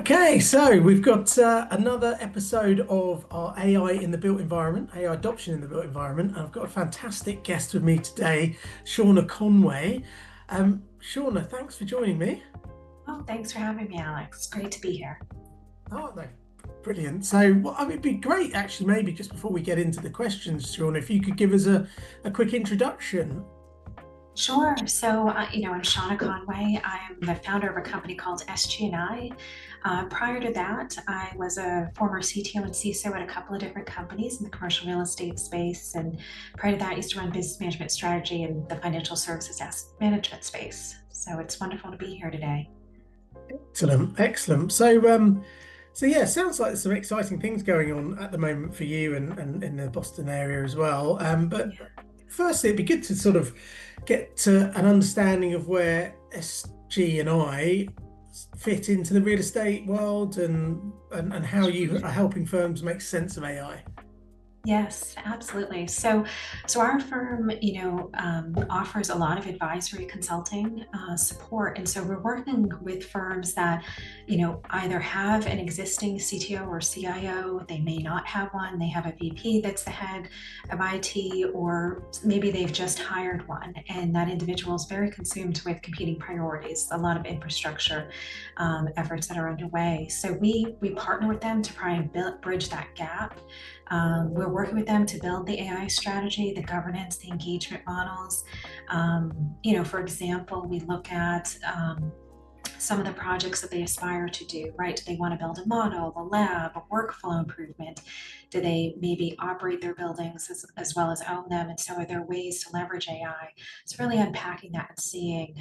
Okay, so we've got another episode of our AI in the built environment, AI adoption in the built environment. And I've got a fantastic guest with me today, Shauna Conway. Shauna, thanks for joining me. Oh, thanks for having me, Alex. Great to be here. Oh, no, brilliant. So, it'd be great actually, maybe just before we get into the questions, Shauna, if you could give us a quick introduction. Sure. I'm Shauna Conway. I'm the founder of a company called SG&I. Prior to that, I was a former CTO and CISO at a couple of different companies in the commercial real estate space. And prior to that, I used to run business management strategy in the financial services asset management space. So it's wonderful to be here today. Excellent, excellent. So yeah, sounds like there's some exciting things going on at the moment for you and in the Boston area as well. But Yeah. firstly, it'd be good to sort of get to an understanding of where SG and I fit into the real estate world and how you are helping firms make sense of AI. Yes, absolutely. So our firm, offers a lot of advisory consulting support, and so we're working with firms that, either have an existing CTO or CIO. They may not have one. They have a VP that's the head of IT, or maybe they've just hired one, and that individual is very consumed with competing priorities. A lot of infrastructure efforts that are underway. So we partner with them to try and bridge that gap. We're working with them to build the AI strategy, the governance, the engagement models. For example, we look at some of the projects that they aspire to do, right? Do they want to build a model, a lab, a workflow improvement? Do they maybe operate their buildings as well as own them? And so are there ways to leverage AI? So really unpacking that and seeing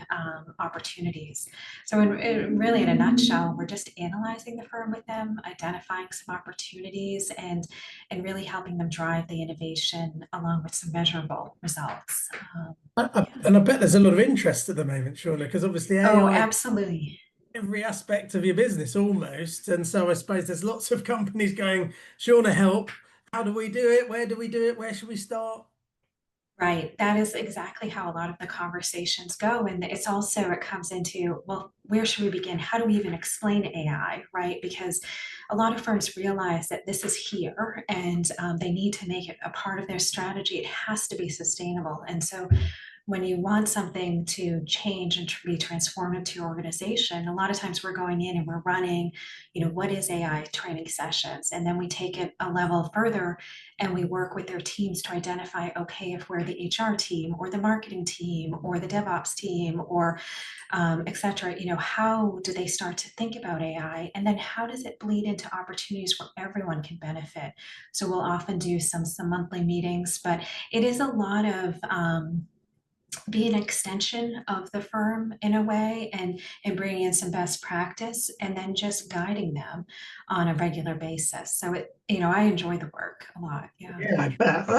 opportunities. So really in a nutshell, we're just analyzing the firm with them, identifying some opportunities and really helping them drive the innovation along with some measurable results. Yeah. And I bet there's a lot of interest at the moment, surely, because obviously Oh, AI absolutely. every aspect of your business almost. And so I suppose there's lots of companies going, Shauna, help. How do we do it? Where do we do it? Where should we start? Right. That is exactly how a lot of the conversations go. And it comes into, well, where should we begin? How do we even explain AI, right? Because a lot of firms realize that this is here and they need to make it a part of their strategy. It has to be sustainable. And so when you want something to change and to be transformative to your organization, a lot of times we're going in and we're running, what is AI training sessions? And then we take it a level further and we work with their teams to identify, okay, if we're the HR team or the marketing team or the DevOps team or et cetera, how do they start to think about AI? And then how does it bleed into opportunities where everyone can benefit? So we'll often do some monthly meetings, but it is a lot of, be an extension of the firm in a way and bringing in some best practice and then just guiding them on a regular basis. So I enjoy the work a lot. Yeah. Yeah, I bet.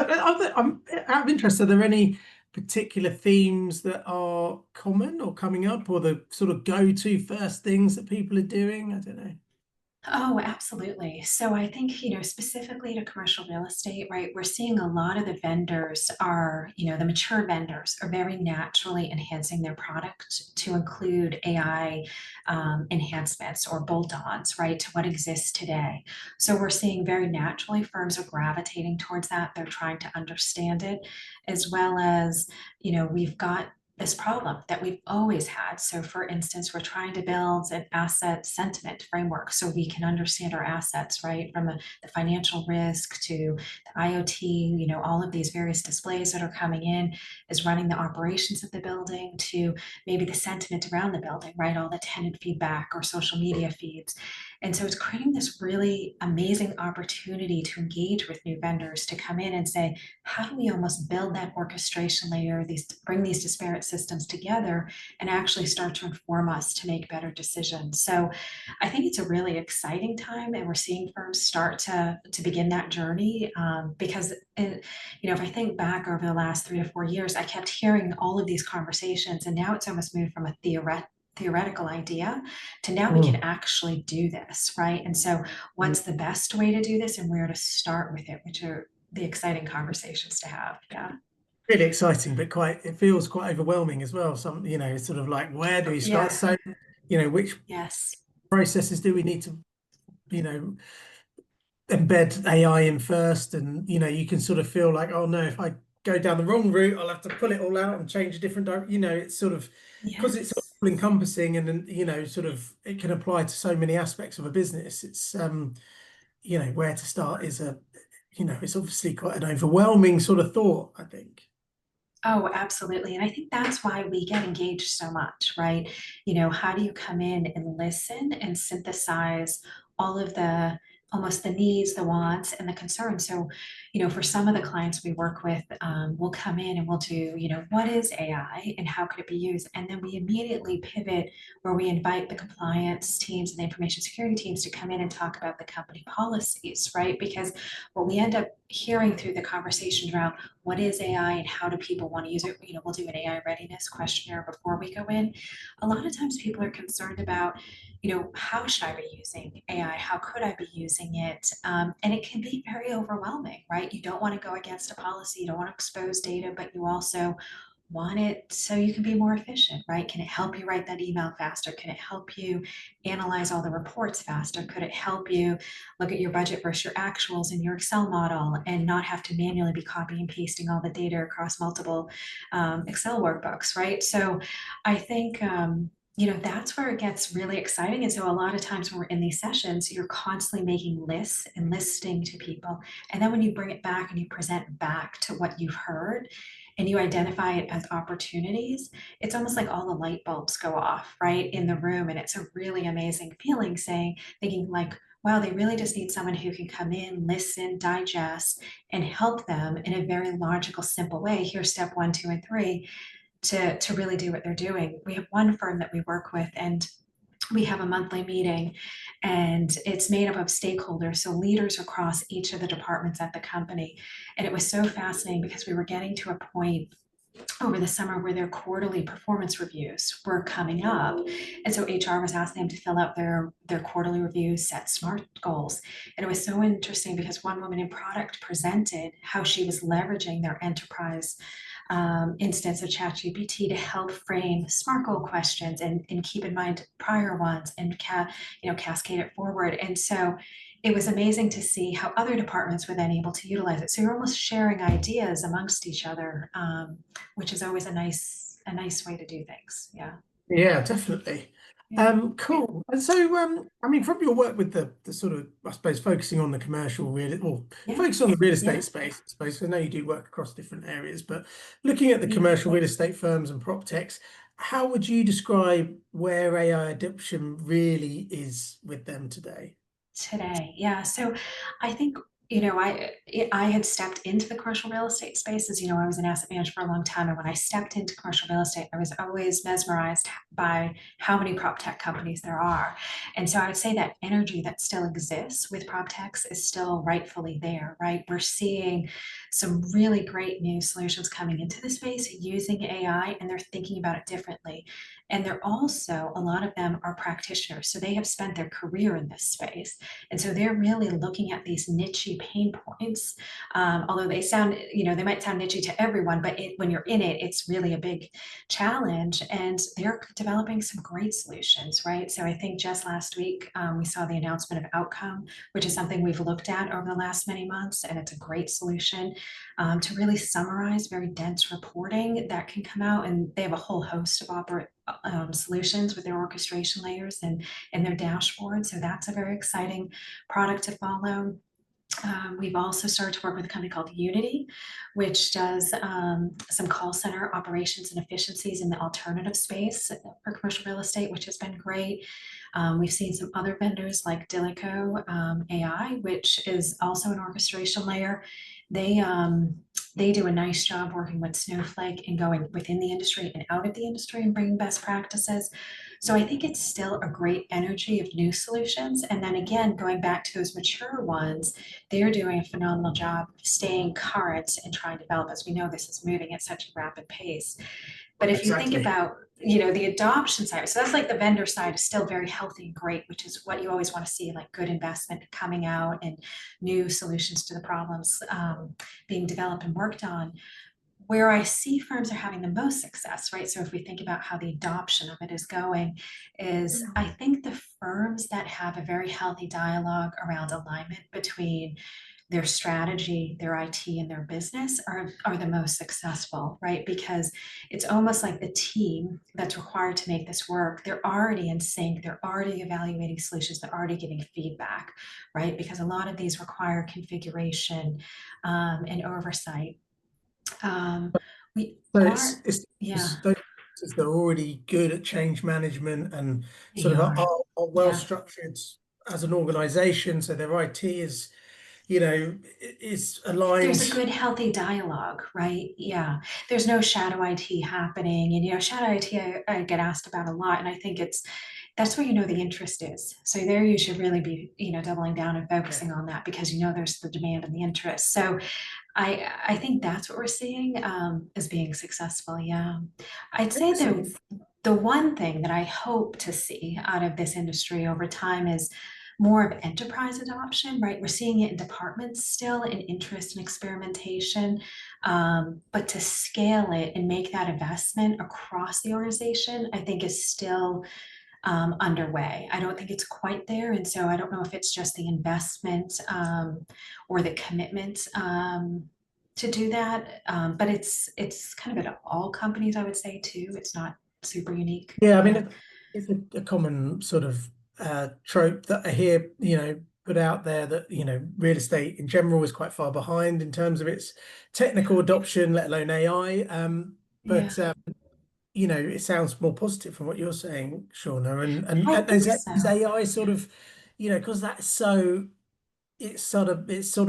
I'm out of interest. Are there any particular themes that are common or coming up, or the sort of go-to first things that people are doing? I don't know. Oh, absolutely. So I think, specifically to commercial real estate, right, we're seeing a lot of the vendors are, the mature vendors are very naturally enhancing their product to include AI enhancements or bolt-ons, right, to what exists today. So we're seeing very naturally firms are gravitating towards that. They're trying to understand it, as well as, we've got this problem that we've always had. So for instance, we're trying to build an asset sentiment framework so we can understand our assets, right? From the financial risk to the IoT, all of these various displays that are coming in, is running the operations of the building to maybe the sentiment around the building, right? All the tenant feedback or social media feeds. And so it's creating this really amazing opportunity to engage with new vendors to come in and say, how do we almost build that orchestration layer, bring these disparate systems together and actually start to inform us to make better decisions. So I think it's a really exciting time and we're seeing firms start to begin that journey because if I think back over the last 3 to 4 years, I kept hearing all of these conversations and now it's almost moved from a theoretical idea to now we can Mm. actually do this, right? And so what's the best way to do this and where to start with it, which are the exciting conversations to have. Yeah. Really exciting, but it feels quite overwhelming as well. It's sort of like, where do we start? Yeah. So, which Yes. processes do we need to, you know, embed AI in first? And, you can sort of feel like, oh no, if I go down the wrong route, I'll have to pull it all out and change a different direction. It's sort of because it's sort of Yes. all encompassing and then, sort of it can apply to so many aspects of a business. It's where to start is it's obviously quite an overwhelming sort of thought, I think. Oh, absolutely. And I think that's why we get engaged so much, right? How do you come in and listen and synthesize all of the almost the needs, the wants, and the concerns? So, for some of the clients we work with, we'll come in and we'll do, what is AI and how could it be used? And then we immediately pivot where we invite the compliance teams and the information security teams to come in and talk about the company policies, right? Because what we end up hearing through the conversation around what is AI and how do people want to use it? We'll do an AI readiness questionnaire before we go in. A lot of times people are concerned about, how should I be using AI? How could I be using it? And it can be very overwhelming, right? You don't want to go against a policy, you don't want to expose data, but you also want it so you can be more efficient, right? Can it help you write that email faster? Can it help you analyze all the reports faster? Could it help you look at your budget versus your actuals in your Excel model and not have to manually be copying and pasting all the data across multiple Excel workbooks, right? So I think, that's where it gets really exciting. And so a lot of times when we're in these sessions, you're constantly making lists and listening to people. And then when you bring it back and you present back to what you've heard, and you identify it as opportunities, it's almost like all the light bulbs go off, right, in the room. And it's a really amazing feeling thinking like, wow, they really just need someone who can come in, listen, digest, and help them in a very logical, simple way. Here's step one, two, and three to really do what they're doing. We have one firm that we work with, and we have a monthly meeting, and it's made up of stakeholders, so leaders across each of the departments at the company. And it was so fascinating because we were getting to a point over the summer where their quarterly performance reviews were coming up. And so HR was asking them to fill out their quarterly reviews, set SMART goals. And it was so interesting because one woman in product presented how she was leveraging their enterprise instance of ChatGPT to help frame SMART goal questions and keep in mind prior ones and cascade it forward. And so it was amazing to see how other departments were then able to utilize it. So you're almost sharing ideas amongst each other, which is always a nice way to do things. Yeah. Yeah, definitely. Yeah. Cool. And so, I mean, from your work with the sort of, I suppose, focusing on the commercial real or Yeah. focus on the real Yeah. estate space, I suppose. I know you do work across different areas, but looking at the Yeah. commercial real estate firms and prop techs, how would you describe where AI adoption really is with them today? Today, yeah. So I think, I had stepped into the commercial real estate space. As you know, I was an asset manager for a long time. And when I stepped into commercial real estate, I was always mesmerized by how many prop tech companies there are. And so I would say that energy that still exists with prop techs is still rightfully there, right? We're seeing some really great new solutions coming into the space using AI, and they're thinking about it differently. And they're also, a lot of them are practitioners. So they have spent their career in this space. And so they're really looking at these niche pain points. Although they might sound niche to everyone, but when you're in it, it's really a big challenge. And they're developing some great solutions, right? So I think just last week, we saw the announcement of Outcome, which is something we've looked at over the last many months. And it's a great solution to really summarize very dense reporting that can come out. And they have a whole host of solutions with their orchestration layers and their dashboard. So that's a very exciting product to follow. We've also started to work with a company called Unity, which does some call center operations and efficiencies in the alternative space for commercial real estate, which has been great. We've seen some other vendors like Dilico AI, which is also an orchestration layer. They they do a nice job working with Snowflake and going within the industry and out of the industry and bringing best practices. So I think it's still a great energy of new solutions. And then again, going back to those mature ones, they're doing a phenomenal job of staying current and trying to develop. As we know, this is moving at such a rapid pace. But if you think Exactly. about, the adoption side, so that's like the vendor side is still very healthy and great, which is what you always want to see, like good investment coming out and new solutions to the problems being developed and worked on. where I see firms are having the most success, right? So if we think about how the adoption of it is going, is I think the firms that have a very healthy dialogue around alignment between their strategy, their IT, and their business are the most successful, right? Because it's almost like the team that's required to make this work, they're already in sync, they're already evaluating solutions, they're already giving feedback, right? Because a lot of these require configuration and oversight. We So are, it's yeah, those businesses that are already good at change management and they sort of are, are well yeah. structured as an organization. So their IT is, is There's a aligned. good, healthy dialogue, right? Yeah. There's no shadow IT happening. And, shadow IT, I get asked about a lot. And I think that's where the interest is. So there you should really be, doubling down and Yeah, focusing on that because there's the demand and the interest. So I think that's what we're seeing as being successful. Yeah. I'd say excellent. the one thing that I hope to see out of this industry over time is more of enterprise adoption, right? We're seeing it in departments still, in interest and experimentation, but to scale it and make that investment across the organization, I think is still underway. I don't think it's quite there. And so I don't know if it's just the investment or the commitment to do that. But it's kind of at all companies, I would say, too. It's not super unique. Yeah, I Yeah. mean, it's a common sort of trope that I hear, put out there that, real estate in general is quite far behind in terms of its technical adoption, let alone AI. Yeah. But it sounds more positive from what you're saying, Shauna. I And think is so. AI sort of, because that's so it's sort of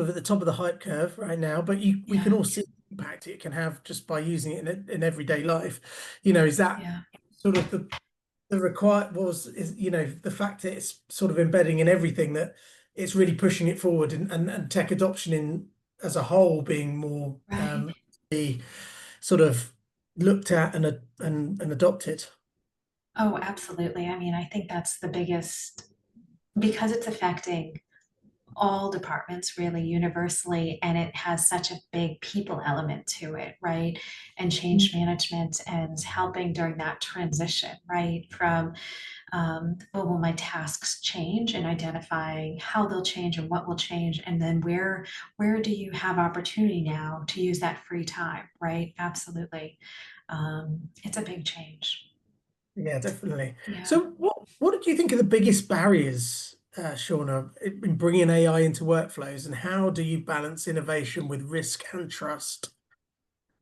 at the top of the hype curve right now, but we can Yeah. all see the impact it can have just by using it in everyday life. Is that Yeah. sort of the require was is the fact that it's sort of embedding in everything, that it's really pushing it forward, and tech adoption in as a whole being more Right. be sort of looked at and adopted. Oh, absolutely. I mean, I think that's the biggest because it's affecting all departments really universally, and it has such a big people element to it, right? And change management and helping during that transition, right? From well, will my tasks change, and identifying how they'll change and what will change, and then where do you have opportunity now to use that free time, right? Absolutely. It's a big change. Yeah, definitely. Yeah. So what did you think are the biggest barriers, Shauna, in bringing AI into workflows, and how do you balance innovation with risk and trust?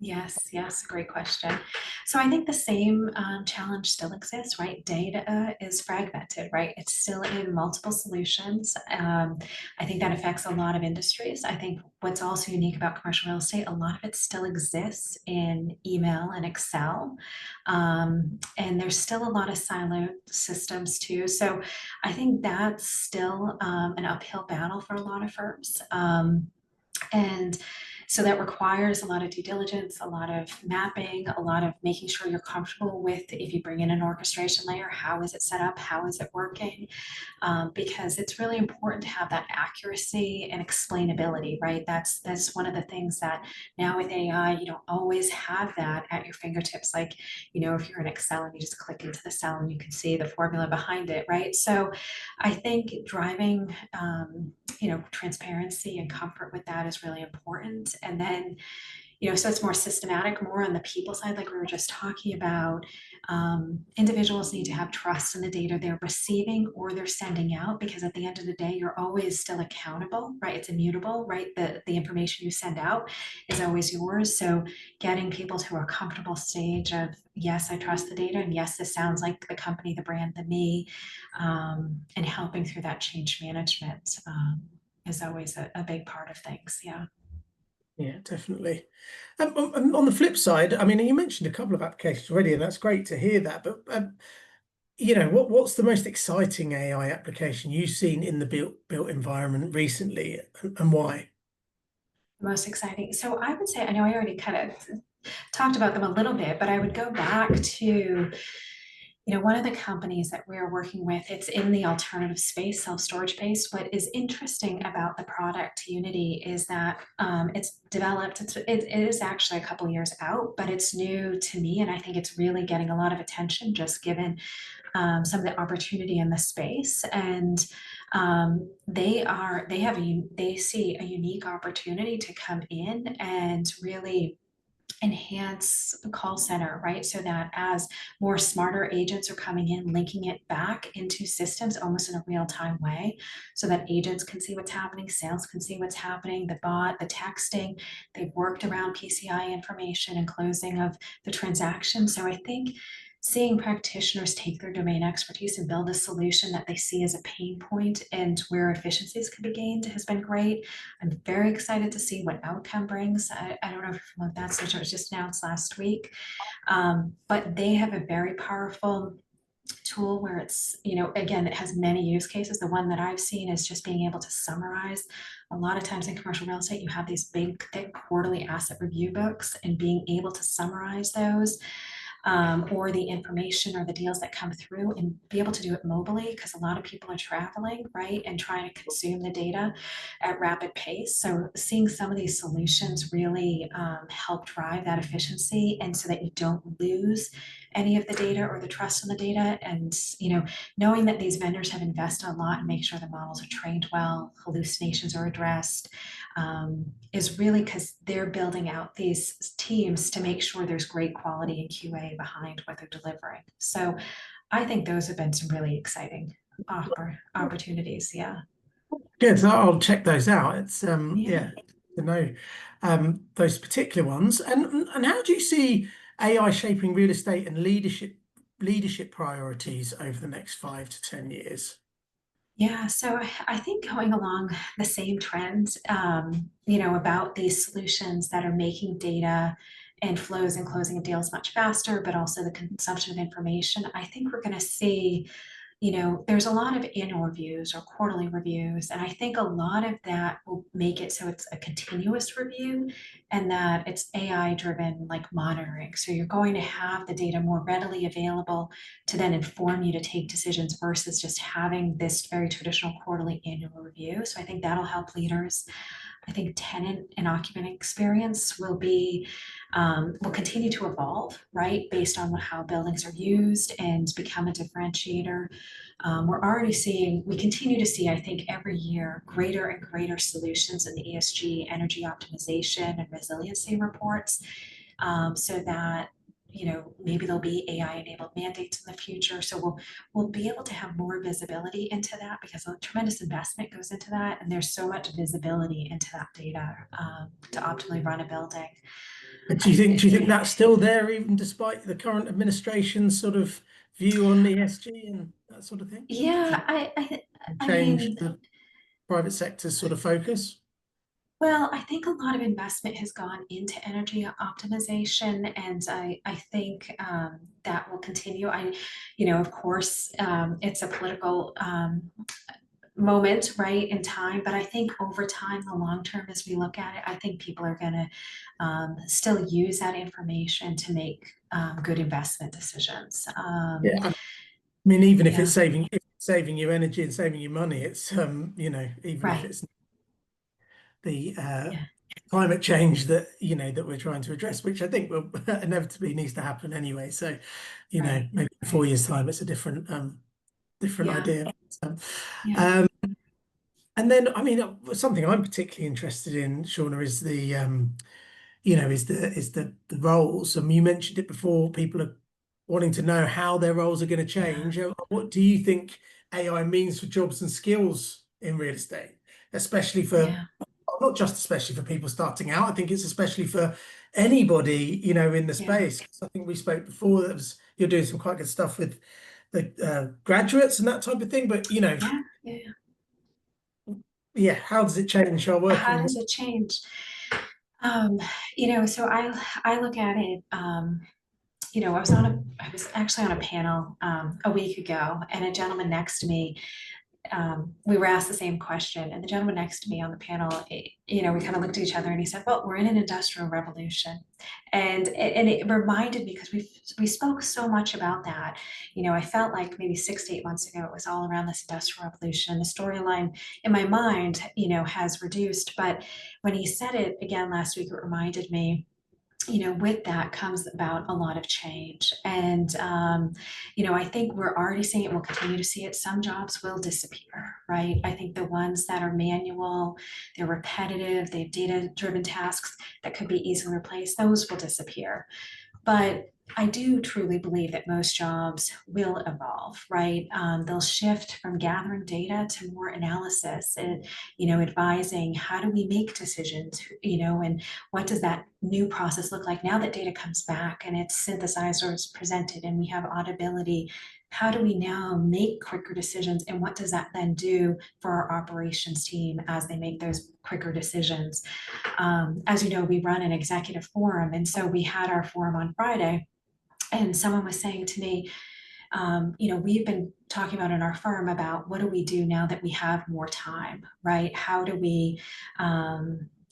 Yes, yes, great question. So I think the same challenge still exists, right? Data is fragmented, right? It's still in multiple solutions. I think that affects a lot of industries. I think what's also unique about commercial real estate, a lot of it still exists in email and Excel. And there's still a lot of siloed systems too. So I think that's still an uphill battle for a lot of firms. And so that requires a lot of due diligence, a lot of mapping, a lot of making sure you're comfortable with if you bring in an orchestration layer, how is it set up? How is it working? Because it's really important to have that accuracy and explainability, right? That's one of the things that now with AI, you don't always have that at your fingertips. Like, if you're in Excel and you just click into the cell and you can see the formula behind it, right? So I think driving, transparency and comfort with that is really important. And then so it's more systematic, more on the people side, like we were just talking about. Individuals need to have trust in the data they're receiving or they're sending out, because at the end of the day, you're always still accountable, right? It's immutable, right? The information you send out is always yours. So getting people to a comfortable stage of, yes, I trust the data, and yes, this sounds like the company, the brand, the me, and helping through that change management is always a big part of things. Yeah. Yeah, definitely. On the flip side, I mean, you mentioned a couple of applications already, and that's great to hear that. But what's the most exciting AI application you've seen in the built environment recently, and why? Most exciting. So I would say, I know I already kind of talked about them a little bit, but I would go back to One of the companies that we're working with, it's in the alternative space, self-storage space. What is interesting about the product Unity is that it's developed, it is actually a couple years out, but it's new to me. And I think it's really getting a lot of attention just given some of the opportunity in the space. And they see a unique opportunity to come in and really enhance the call center, right? So that as more smarter agents are coming in, linking it back into systems almost in a real time way, so that agents can see what's happening, sales can see what's happening, the bot, the texting, they've worked around PCI information and closing of the transaction. So I think seeing practitioners take their domain expertise and build a solution that they see as a pain point and where efficiencies can be gained has been great. I'm very excited to see what outcome brings. I don't know if you're familiar with that solution. It was just announced last week. But they have a very powerful tool where it's, again, it has many use cases. The one that I've seen is just being able to summarize. A lot of times in commercial real estate, you have these big, thick quarterly asset review books, and being able to summarize those or the information or the deals that come through and be able to do it mobily, because a lot of people are traveling, right, and trying to consume the data at rapid pace. So seeing some of these solutions really help drive that efficiency, and so that you don't lose any of the data or the trust in the data. And knowing that these vendors have invested a lot and make sure the models are trained well, hallucinations are addressed, is really because they're building out these teams to make sure there's great quality and QA behind what they're delivering. So I think those have been some really exciting opportunities. Yeah. Good. So I'll check those out. It's Yeah. yeah, to know those particular ones. And how do you see AI shaping real estate and leadership priorities over the next 5 to 10 years? Yeah, so I think going along the same trends, about these solutions that are making data and flows and closing of deals much faster, but also the consumption of information, I think we're going to see, there's a lot of annual reviews or quarterly reviews, and I think a lot of that will make it so it's a continuous review and that it's AI driven, like monitoring. So you're going to have the data more readily available to then inform you to take decisions versus just having this very traditional quarterly annual review. So I think that'll help leaders. I think tenant and occupant experience will continue to evolve, right, based on how buildings are used and become a differentiator. We continue to see, I think, every year greater and greater solutions in the ESG, energy optimization, and resiliency reports, so that maybe there'll be AI enabled mandates in the future. So we'll be able to have more visibility into that, because a tremendous investment goes into that, and there's so much visibility into that data to optimally run a building. But I, do you think that's still there even despite the current administration's sort of view on ESG and that sort of thing? Do you yeah, think I change mean, the private sector's sort of focus? well, I think a lot of investment has gone into energy optimization, and I think that will continue. Of course, it's a political moment, right, in time, but I think over time, the long term, as we look at it, I think people are going to still use that information to make good investment decisions. Yeah, I mean, even if Yeah, it's saving you energy and saving you money, it's even if right. it's the Yeah, climate change that that we're trying to address, which I think will inevitably needs to happen anyway. So, right. maybe in 4 years' time, it's a different Yeah, idea. So, yeah, um, and then, I mean, something I'm particularly interested in, Shauna, is the the roles. You mentioned it before. People are wanting to know how their roles are going to yeah, change. What do you think AI means for jobs and skills in real estate, especially for yeah, not just especially for people starting out. I think it's especially for anybody, in the yeah, space. 'Cause I think we spoke before that you're doing some quite good stuff with the graduates and that type of thing. But yeah, yeah. yeah, how does it change our How working? does it change? Um, so I look at it. I was actually on a panel a week ago, and a gentleman next to me we were asked the same question, and the gentleman next to me on the panel, we kind of looked at each other, and he said, "Well, we're in an industrial revolution," and it reminded me because we spoke so much about that. I felt like maybe 6 to 8 months ago it was all around this industrial revolution. The storyline in my mind, has reduced, but when he said it again last week, it reminded me, with that comes about a lot of change. And, I think we're already seeing it, we'll continue to see it. Some jobs will disappear, right? I think the ones that are manual, they're repetitive, they have data-driven tasks that could be easily replaced, those will disappear. But I do truly believe that most jobs will evolve, right? They'll shift from gathering data to more analysis and, advising how do we make decisions, and what does that new process look like now that data comes back and it's synthesized or it's presented and we have audibility. How do we now make quicker decisions, and what does that then do for our operations team as they make those quicker decisions? As you know, we run an executive forum, and so we had our forum on Friday, and someone was saying to me, we've been talking about in our firm about what do we do now that we have more time, right? How do we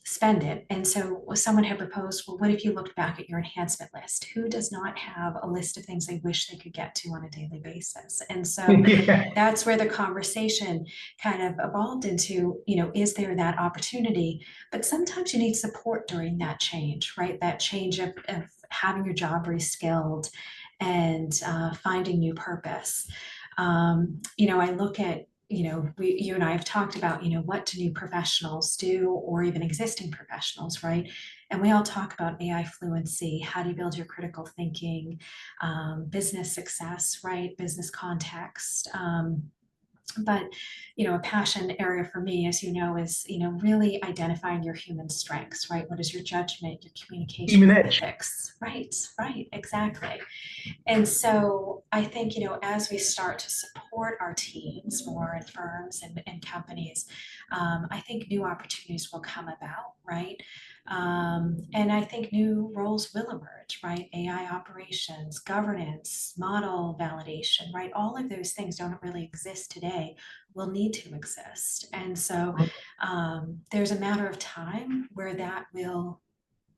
spend it? And so someone had proposed, well, what if you looked back at your enhancement list? Who does not have a list of things they wish they could get to on a daily basis? And so Yeah. that's where the conversation kind of evolved into, is there that opportunity? But sometimes you need support during that change, right? That change of having your job reskilled and finding new purpose. I look at, you and I have talked about, what do new professionals do, or even existing professionals, right? And we all talk about AI fluency. How do you build your critical thinking, business success, right? Business context. But a passion area for me, as you know, is really identifying your human strengths, right? What is your judgment, your communication, Human your edge. ethics? Right, exactly. And so I think, as we start to support our teams more in firms and companies, I think new opportunities will come about, right? And I think new roles will emerge, right? AI operations, governance, model validation, right? All of those things don't really exist today, will need to exist. And so there's a matter of time where that will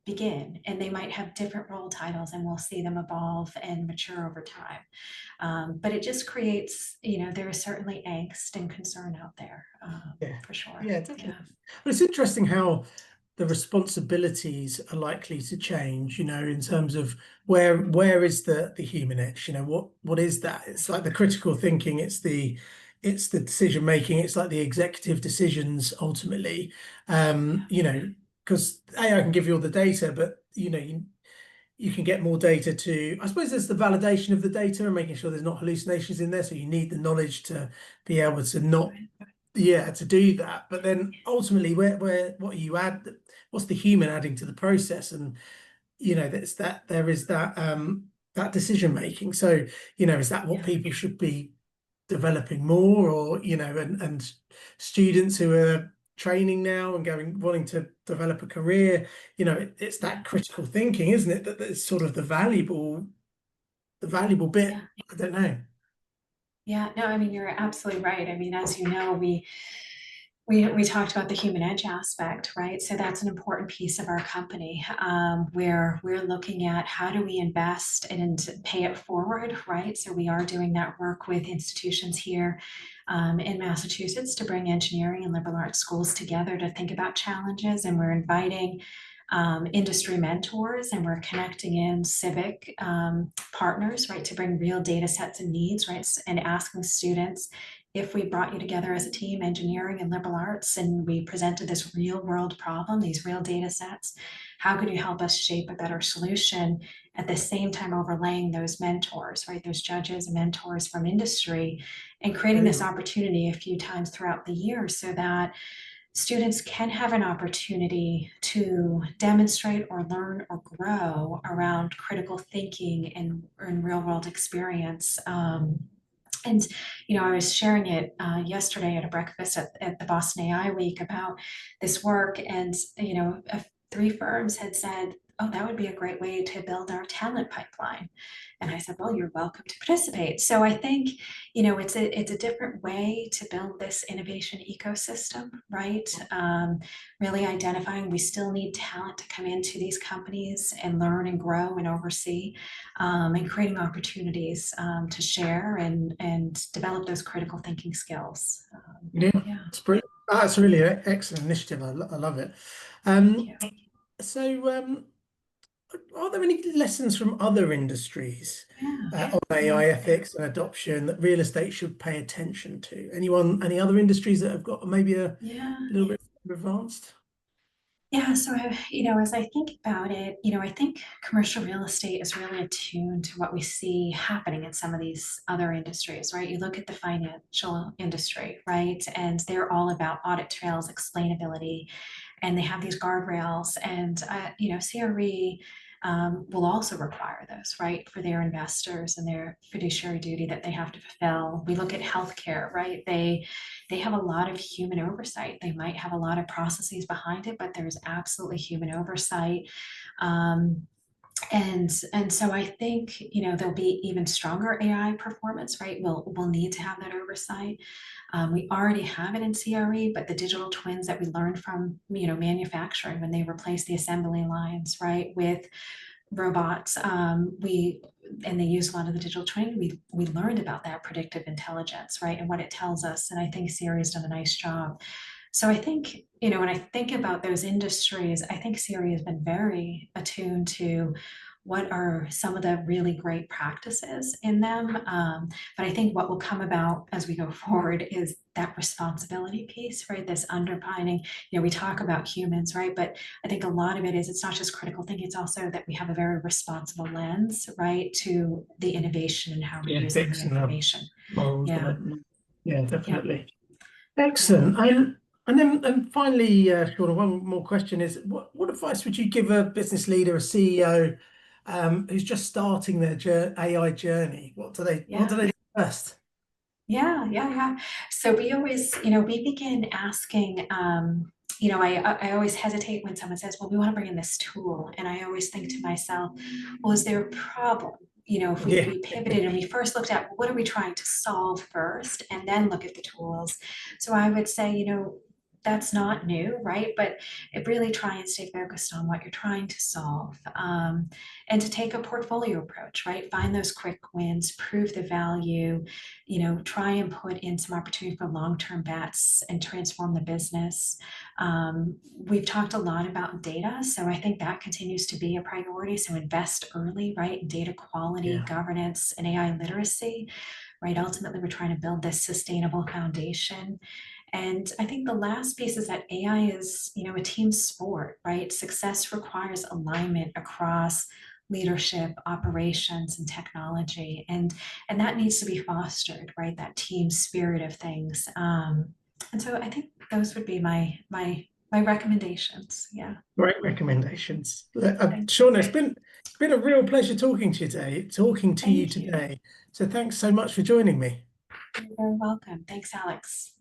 begin, and they might have different role titles, and we'll see them evolve and mature over time. But it just creates, there is certainly angst and concern out there, Yeah. for sure. Yeah, Yeah. definitely. But it's interesting how the responsibilities are likely to change, in terms of where is the human edge, what is that? It's like the critical thinking, it's the decision making, it's like the executive decisions ultimately. Because AI can give you all the data, but you can get more data to, I suppose there's the validation of the data and making sure there's not hallucinations in there. So you need the knowledge to be able to not, yeah, to do that. But then ultimately, what you add, what's the human adding to the process? And that's that there is that decision making. So, is that what Yeah. people should be developing more, or and students who are training now and going wanting to develop a career, it's that critical thinking, isn't it, that's sort of the valuable bit. Yeah. I don't know. Yeah. No, I mean, you're absolutely right. I mean, as you know, we talked about the human edge aspect, right? So that's an important piece of our company, where we're looking at how do we invest and pay it forward, right? So we are doing that work with institutions here in Massachusetts to bring engineering and liberal arts schools together to think about challenges, and we're inviting industry mentors, and we're connecting in civic partners, right, to bring real data sets and needs, right, and asking students, if we brought you together as a team, engineering and liberal arts, and we presented this real world problem, these real data sets, how could you help us shape a better solution, at the same time overlaying those mentors, right, those judges and mentors from industry, and creating this Brilliant. opportunity a few times throughout the year so that students can have an opportunity to demonstrate or learn or grow around critical thinking and real world experience. And I was sharing it yesterday at a breakfast at the Boston AI Week about this work, and three firms had said, oh, that would be a great way to build our talent pipeline. And I said, well, you're welcome to participate. So I think, it's a different way to build this innovation ecosystem, right? Really identifying we still need talent to come into these companies and learn and grow and oversee, and creating opportunities to share and develop those critical thinking skills. Yeah, Yeah, it's brilliant. That's really an excellent initiative. I love it. thank Um, you. so, are there any lessons from other industries Yeah, on AI ethics and adoption that real estate should pay attention to? Any other industries that have got maybe a yeah. little bit advanced? Yeah, so as I think about it, I think commercial real estate is really attuned to what we see happening in some of these other industries, right? You look at the financial industry, right? And they're all about audit trails, explainability, and they have these guardrails. And CRE will also require those, right, for their investors and their fiduciary duty that they have to fulfill. We look at healthcare, right? They have a lot of human oversight. They might have a lot of processes behind it, but there's absolutely human oversight. Um, and so I think there'll be even stronger AI performance, right? We'll need to have that oversight. We already have it in CRE, but the digital twins that we learned from manufacturing when they replaced the assembly lines, right, with robots, and they use a lot of the digital twin. We learned about that predictive intelligence, right, and what it tells us. And I think CRE has done a nice job. So I think, when I think about those industries, I think Siri has been very attuned to what are some of the really great practices in them. But I think what will come about as we go forward is that responsibility piece, right? This underpinning, we talk about humans, right? But I think a lot of it is it's not just critical thinking, it's also that we have a very responsible lens, right, to the innovation and how we're Yeah, using the ethics and information. morals Yeah, development. Yeah, yeah, definitely. yeah. Excellent. And then, and finally, Shauna, one more question is, what advice would you give a business leader, a CEO, who's just starting their AI journey? What do Yeah. they do first? Yeah, yeah, yeah. So we always, we begin asking, I always hesitate when someone says, well, we want to bring in this tool. And I always think to myself, well, is there a problem? If Yeah, we pivoted and we first looked at what are we trying to solve first and then look at the tools. So I would say, that's not new, right? But it really try and stay focused on what you're trying to solve, and to take a portfolio approach, right? Find those quick wins, prove the value, try and put in some opportunity for long-term bets and transform the business. We've talked a lot about data, so I think that continues to be a priority. So invest early, right? In data quality, yeah, governance, and AI literacy, right? Ultimately, we're trying to build this sustainable foundation. And I think the last piece is that AI is, a team sport, right? Success requires alignment across leadership, operations, and technology, and that needs to be fostered, right? That team spirit of things. And so I think those would be my recommendations. Yeah, great recommendations. thank you. Shauna, it's been a real pleasure talking to you Thank you. today. So thanks so much for joining me. You're very welcome. Thanks, Alex.